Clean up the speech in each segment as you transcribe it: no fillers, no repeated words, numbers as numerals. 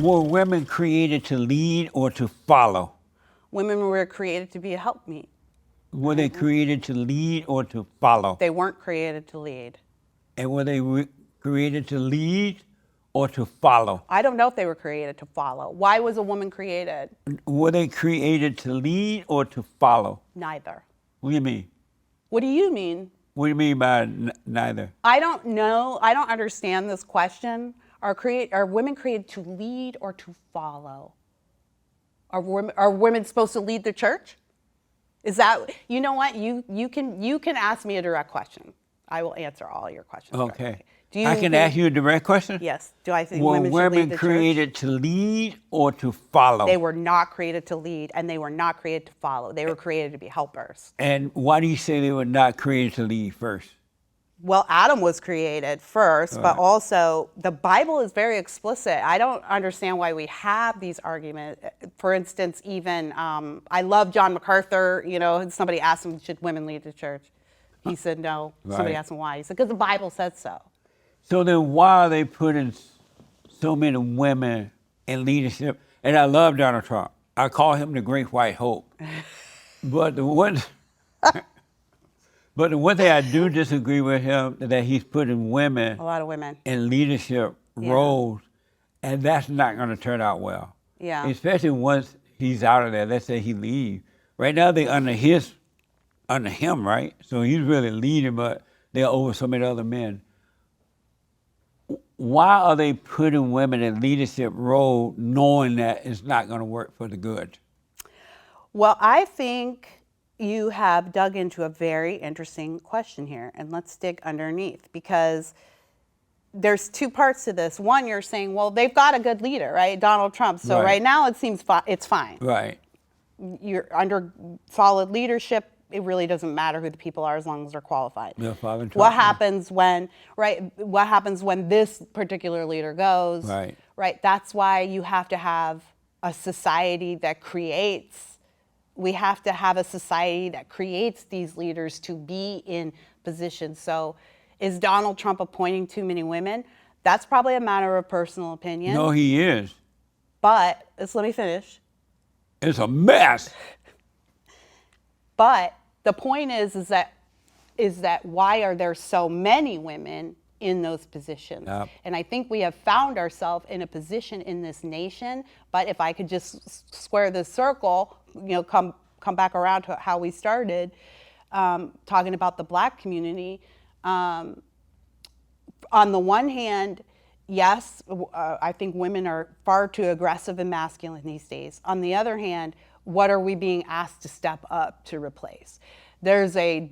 Were women created to lead or to follow? Women were created to be a helpmeet. Were they created to lead or to follow? They weren't created to lead. And were they created to lead or to follow? I don't know if they were created to follow. Why was a woman created? Were they created to lead or to follow? Neither. What do you mean? What do you mean? What do you mean by neither? I don't know. I don't understand this question. Are women created to lead or to follow? Are women supposed to lead the church? Is that, you know what? You can ask me a direct question. I will answer all your questions. Okay. I can ask you a direct question? Yes. Do I think Were women should lead the created church? to lead or to follow? They were not created to lead, and they were not created to follow. They were created to be helpers. And why do you say they were not created to lead first? Well, Adam was created first, but also the Bible is very explicit. I don't understand why we have these arguments. For instance, even I love John MacArthur. You know, somebody asked him, should women lead the church? He said no. Right. Somebody asked him why. He said, because the Bible said so. So then why are they putting so many women in leadership? And I love Donald Trump. I call him the great white hope. But the one thing I do disagree with him that he's putting women, a lot of women, in leadership roles, and that's not going to turn out well. Yeah. Especially once he's out of there. Let's say he leaves. Right now they're under him, right? So he's really leading, but they're over so many other men. Why are they putting women in leadership roles knowing that it's not going to work for the good? Well, I think you have dug into a very interesting question here, and let's dig underneath, because there's two parts to this. One, you're saying, well, they've got a good leader, right? Donald Trump. So right now it seems it's fine. Right. You're under solid leadership. It really doesn't matter who the people are as long as they're qualified. Yeah, what happens when, what happens when this particular leader goes? Right. Right. That's why you have to have a society that creates. We have to have a society that creates these leaders to be in positions. So is Donald Trump appointing too many women? That's probably a matter of personal opinion. No, he is. But, let me finish. It's a mess. But the point is that why are there so many women in those positions? Yep. And I think we have found ourselves in a position in this nation. But if I could just square this circle, come back around to how we started, talking about the Black community. On the one hand, yes, I think women are far too aggressive and masculine these days. On the other hand, what are we being asked to step up to replace? There is a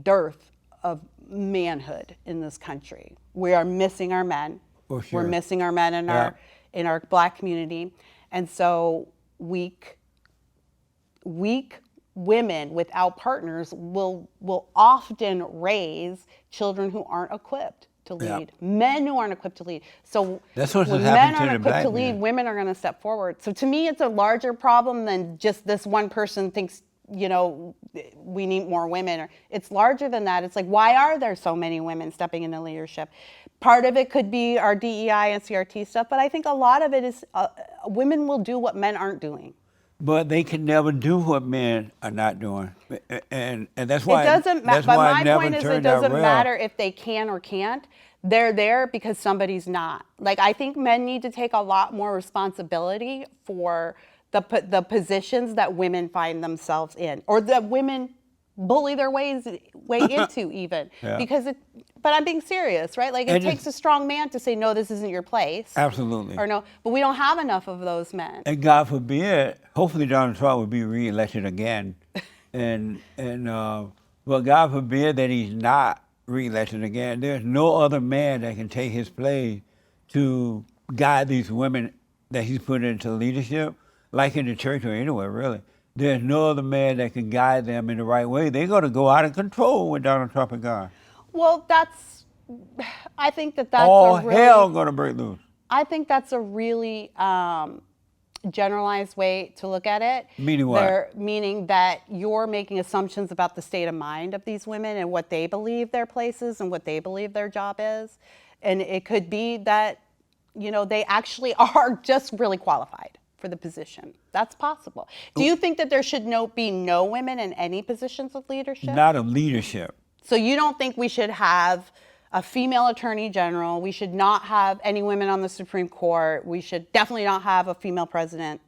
dearth of manhood in this country. We are missing our men. For sure. We're missing our men in our Black community, and so weak women without partners will often raise children who aren't equipped to lead, men who aren't equipped to lead. So that's what's when men aren't equipped to lead, women are going to step forward. So to me, it's a larger problem than just this one person thinks, we need more women. It's larger than that. It's like, why are there so many women stepping into leadership? Part of it could be our DEI and CRT stuff, but I think a lot of it is women will do what men aren't doing. But they can never do what men are not doing, and that's why it doesn't matter. But my point is, it doesn't matter if they can or can't. They're there because somebody's not. Like, I think men need to take a lot more responsibility for the positions that women find themselves in, or that women bully their way into, even. Because but I'm being serious, right? Like, it takes a strong man to say, no, this isn't your place. Absolutely. Or no, but we don't have enough of those men. And God forbid, hopefully Donald Trump will be reelected again. But God forbid that he's not reelected again. There's no other man that can take his place to guide these women that he's put into leadership, like in the church or anywhere, really. There's no other man that can guide them in the right way. They're going to go out of control with Donald Trump and God. Well, I think that's all hell going to break loose. I think that's a really generalized way to look at it. Meaning what? Meaning that you're making assumptions about the state of mind of these women and what they believe their place is and what they believe their job is. And it could be that they actually are just really qualified for the position. That's possible. Do you think that there should be no women in any positions of leadership? Not of leadership. So you don't think we should have a female attorney general? We should not have any women on the Supreme Court. We should definitely not have a female president.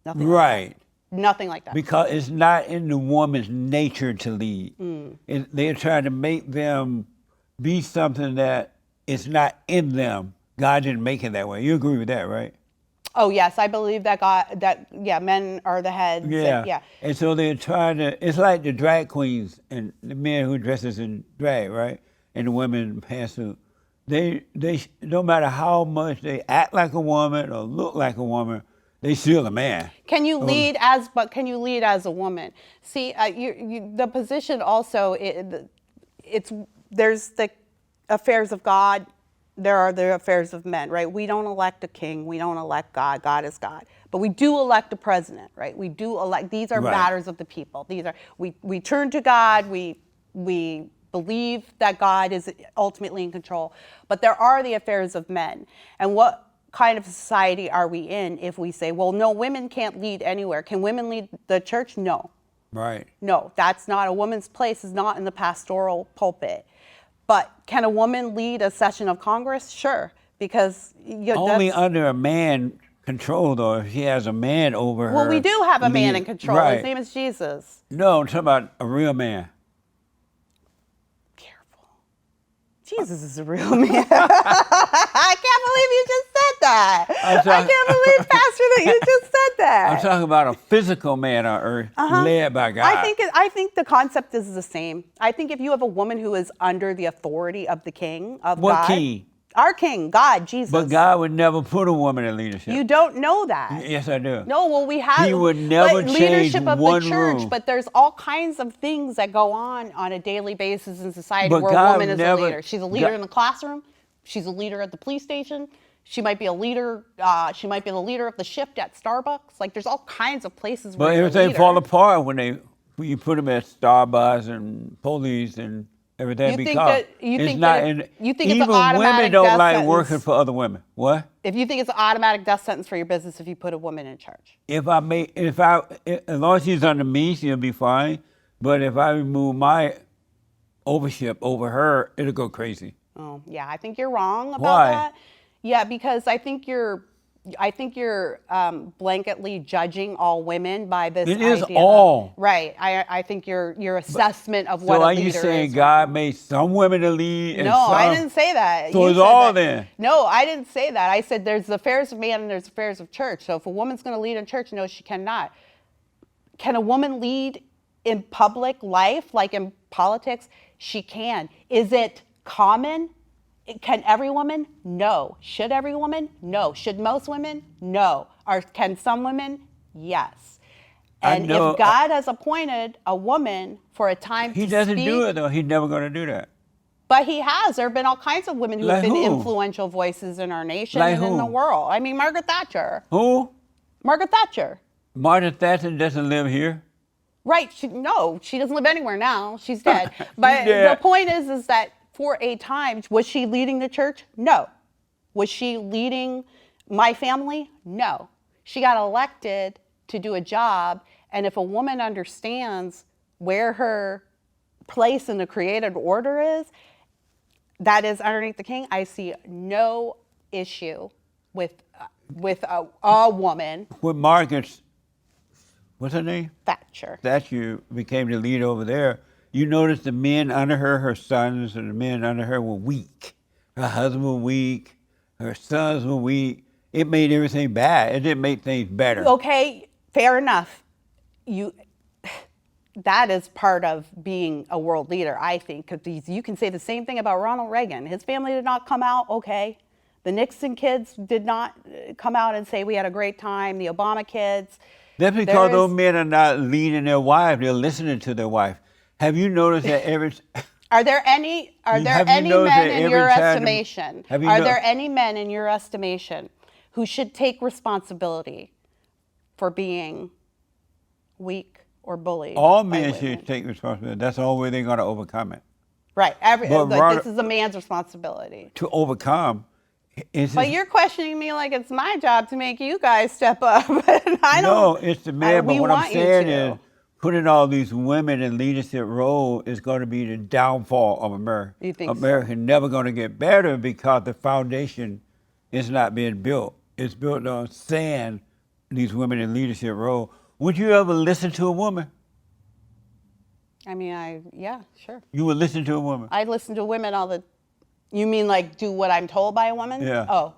Nothing Right. like that. Nothing like that. Because it's not in the woman's nature to lead. They're trying to make them be something that is not in them. God didn't make it that way. You agree with that, right? Oh yes, I believe that men are the heads. Yeah. And so they're trying to, it's like the drag queens and the men who dresses in drag, right? And the women in pantsuit. They no matter how much they act like a woman or look like a woman, they still a man. Can you lead as a woman? See, the position also, there's the affairs of God. There are the affairs of men, right? We don't elect a king. We don't elect God. God is God. But we do elect a president, right? We do elect. These are matters of the people. These are we turn to God. We believe that God is ultimately in control. But there are the affairs of men. And what kind of society are we in if we say, well, no, women can't lead anywhere? Can women lead the church? No. Right. No, that's not a woman's place. Is not in the pastoral pulpit. But can a woman lead a session of Congress? Sure, because only under a man control, though. If she has a man over her. Well, we do have a man in control. Right. His name is Jesus. No, I'm talking about a real man. Careful. Jesus is a real man. I can't believe you just said that. I can't believe, Pastor, that you just said that. I'm talking about a physical man on earth led by God. I think the concept is the same. I think if you have a woman who is under the authority of the king, of what God. king? Our king, God, Jesus. But God would never put a woman in leadership. You don't know that. Yes, I do. No, well, we have. He would never change leadership of one the church, room. but there's all kinds of things that go on a daily basis in society But where God a woman is never- a leader. She's a leader God- in the classroom. She's a leader at the police station. She might be a leader. She might be the leader of the shift at Starbucks. Like, there's all kinds of places where But you're a everything leader. fall apart when you put them at Starbucks and police and everything. You think because that- you it's think not that in. you think it's even an automatic women don't death like sentence. working for other women. What? If you think it's an automatic death sentence for your business if you put a woman in charge. As long as she's under me, she'll be fine. But if I remove my overship over her, it'll go crazy. Oh, yeah, I think you're wrong about Why? that. Yeah, because I think you're blanketly judging all women by this It is idea all. right. I think your assessment of what So a are leader you saying is. God made some women to lead? And No, some, I didn't say that. So You it's said all that. then. No, I didn't say that. I said there's the affairs of man and there's affairs of church. So if a woman's going to lead in church, no, she cannot. Can a woman lead in public life, like in politics? She can. Is it common? Can every woman? No. Should every woman? No. Should most women? No. Or can some women? Yes. And if God has appointed a woman for a time He to doesn't speak, do it, though. He's never going to do that. but he has. There have been all kinds of women who Like have been who? influential voices in our nation Like and in who? the world. I mean, Margaret Thatcher. Who? Margaret Thatcher. Martin Thatcher doesn't live here. Right. She doesn't live anywhere now. She's dead. But dead. the point is that for a time, was she leading the church? No. Was she leading my family? No. She got elected to do a job, and if a woman understands where her place in the created order is, that is underneath the king, I see no issue with a woman. When Margaret, what's her name? Thatcher. Thatcher became the leader over there. You notice the men under her sons, and the men under her were weak. Her husband was weak. Her sons were weak. It made everything bad. It didn't make things better. Okay, fair enough. That is part of being a world leader, I think, because you can say the same thing about Ronald Reagan. His family did not come out, okay. The Nixon kids did not come out and say we had a great time. The Obama kids. That's because those men are not leading their wife. They're listening to their wife. Have you noticed that every... Are there any men in your estimation? Are there any men in your estimation who should take responsibility for being weak or bullied? All men should take responsibility. That's the only way they're going to overcome it. Right. This is a man's responsibility. To overcome, It's But just, you're questioning me like it's my job to make you guys step up. I no, don't. it's the man. But We what I'm want you saying to. is, putting all these women in leadership role is going to be the downfall of America. You think so? America never going to get better because the foundation is not being built. It's built on sand. These women in leadership role. Would you ever listen to a woman? I mean, yeah, sure. You would listen to a woman. I listen to women all the. You mean like do what I'm told by a woman? Yeah. Oh,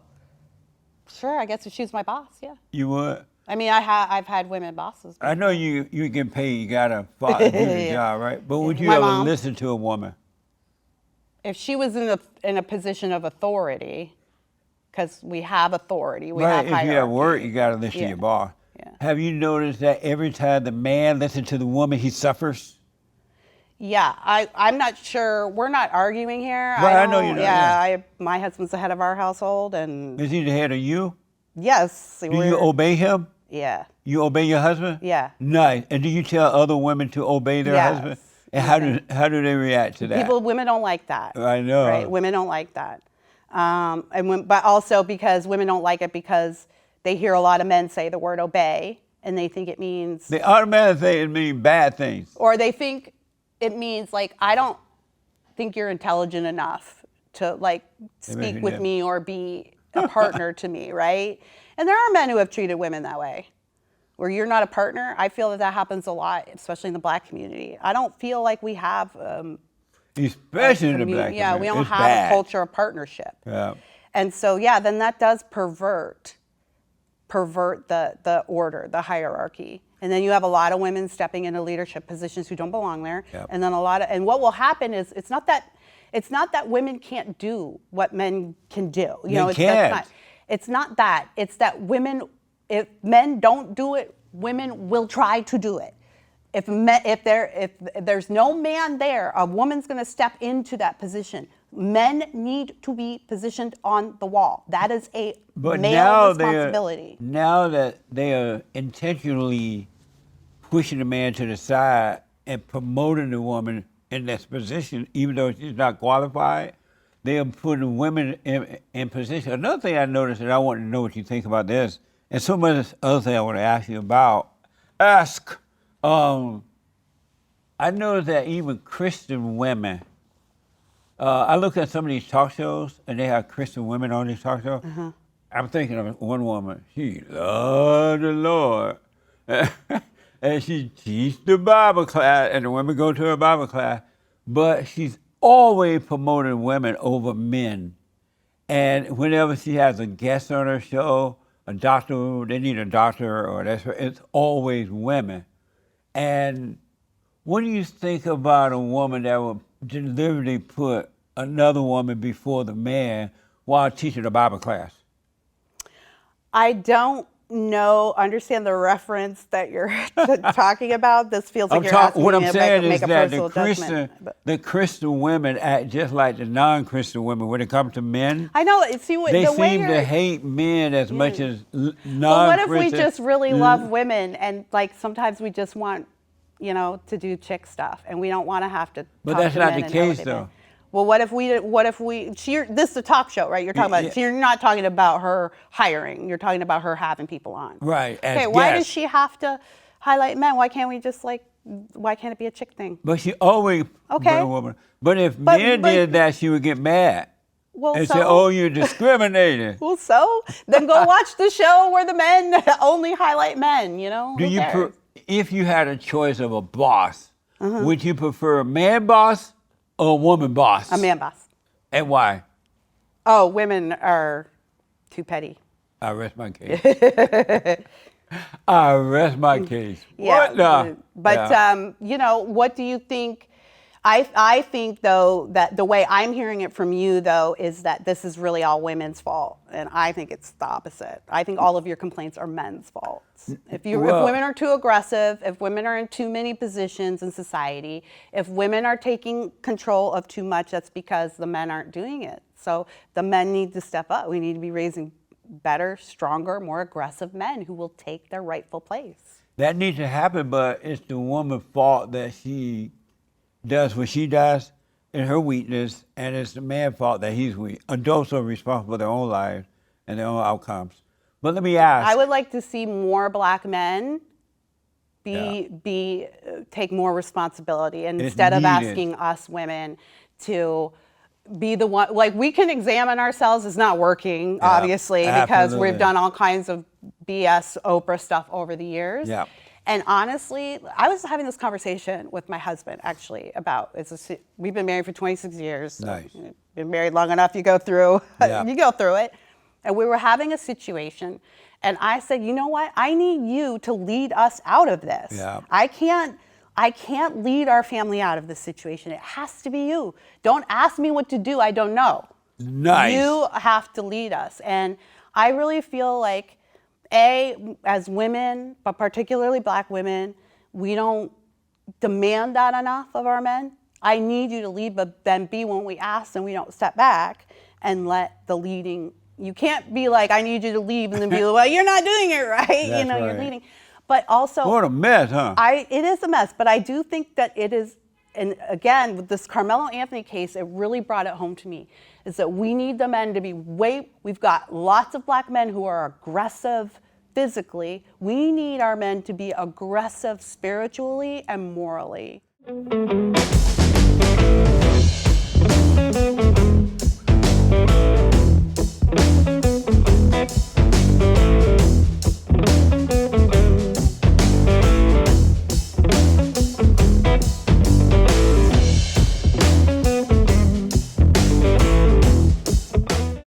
sure. I guess if she's my boss, yeah. You would. I mean, I've had women bosses. I know you get paid. You gotta do the Yeah. job, right? But would you My ever mom. listen to a woman? If she was in a position of authority, because we have authority, we Right. have If you hierarchy. at work, you gotta listen to Yeah. your boss. Yeah. Have you noticed that every time the man listens to the woman, he suffers? Yeah, I'm not sure. We're not arguing here. Right, I know you're not, Yeah, my husband's the head of our household, and Is he the head of you? yes, Do you obey him? Yeah. You obey your husband? Yeah. Nice. And do you tell other women to obey their Yes. husband? And how do they react to that? Women don't like that. I know. Right? Women don't like that. But also because women don't like it because they hear a lot of men say the word obey, and they think it means, They automatically think it means bad things. or they think it means like, I don't think you're intelligent enough to like speak with me or be a partner to me, right? And there are men who have treated women that way, where you're not a partner. I feel that happens a lot, especially in the Black community. I don't feel like we have, Especially in the Black yeah, we community. don't It's have bad. a culture of partnership. Yeah. And so, yeah, then that does pervert the order, the hierarchy. And then you have a lot of women stepping into leadership positions who don't belong there. Yep. And then and what will happen is it's not that women can't do what men can do. It's not that. It's that if men don't do it, women will try to do it. If there's no man there, a woman's going to step into that position. Men need to be positioned on the wall. That is a male responsibility. Now that they are intentionally pushing the man to the side and promoting the woman in this position, even though she's not qualified, they are putting women in position. Another thing I noticed, and I want to know what you think about this, and so much other thing I want to ask you about. I noticed that even Christian women, I look at some of these talk shows, and they have Christian women on these talk shows. Uh-huh. I'm thinking of one woman, she loves the Lord. And she teaches the Bible class, and the women go to her Bible class, but she's always promoting women over men. And whenever she has a guest on her show, a doctor, they need a doctor, or it's always women. And what do you think about a woman that would deliberately put another woman before the man while teaching a Bible class? I don't understand the reference that you're talking about. This feels like you're asking what me I'm to saying make is a that personal judgment. the Christian women act just like the non-Christian women when it comes to men. I know. See, They the way seem you're, to hate men as much as non-Christian. Well, what if we just really love women and like sometimes we just want, to do chick stuff and we don't want to have to. But talk that's to not men the and know what case, they though. mean. Well, what if we? This is a talk show, right? You're talking about. Yeah. So you're not talking about her hiring. You're talking about her having people on. Right. Okay. Why does she have to highlight men? Why can't we just why can't it be a chick thing? But she always Okay. a woman. But if men did that, she would get mad Well, and so, say, "Oh, you're discriminating." well, so then go watch the show where the men only highlight men. Do you, if you had a choice of a boss, would you prefer a man boss or a woman boss? A man boss. And why? Oh, women are too petty. I rest my case. I rest my case. Yeah, What the? but Yeah. what do you think? I think though that the way I'm hearing it from you though is that this is really all women's fault, and I think it's the opposite. I think all of your complaints are men's faults. If women are too aggressive, if women are in too many positions in society, if women are taking control of too much, that's because the men aren't doing it. So the men need to step up. We need to be raising better, stronger, more aggressive men who will take their rightful place. That needs to happen, but it's the woman's fault that she does what she does. in her weakness, and it's the man's fault that he's weak. Adults are responsible for their own lives and their own outcomes. But let me ask. I would like to see more black men Yeah. take more responsibility, and It's instead of needed. asking us women to be the one, like, we can examine ourselves. It's not working, obviously, because absolutely. we've done all kinds of BS Oprah stuff over the years. Yeah. And honestly, I was having this conversation with my husband actually about we've been married for 26 years. So Nice. you've been married long enough, you go through Yeah. you go through it. And we were having a situation, and I said, you know what? I need you to lead us out of this. Yeah. I can't lead our family out of this situation. It has to be you. Don't ask me what to do. I don't know. Nice. You have to lead us. And I really feel like, as women, but particularly black women, we don't demand that enough of our men. I need you to lead, but then B, when we ask, and we don't step back and let the leading. You can't be like, I need you to leave, and then be like, well, you're not doing it right. That's You're right. leading. But also, What a mess, huh? it is a mess, but I do think that it is, and again, with this Carmelo Anthony case, it really brought it home to me, is that we need the men to be we've got lots of black men who are aggressive physically. We need our men to be aggressive spiritually and morally.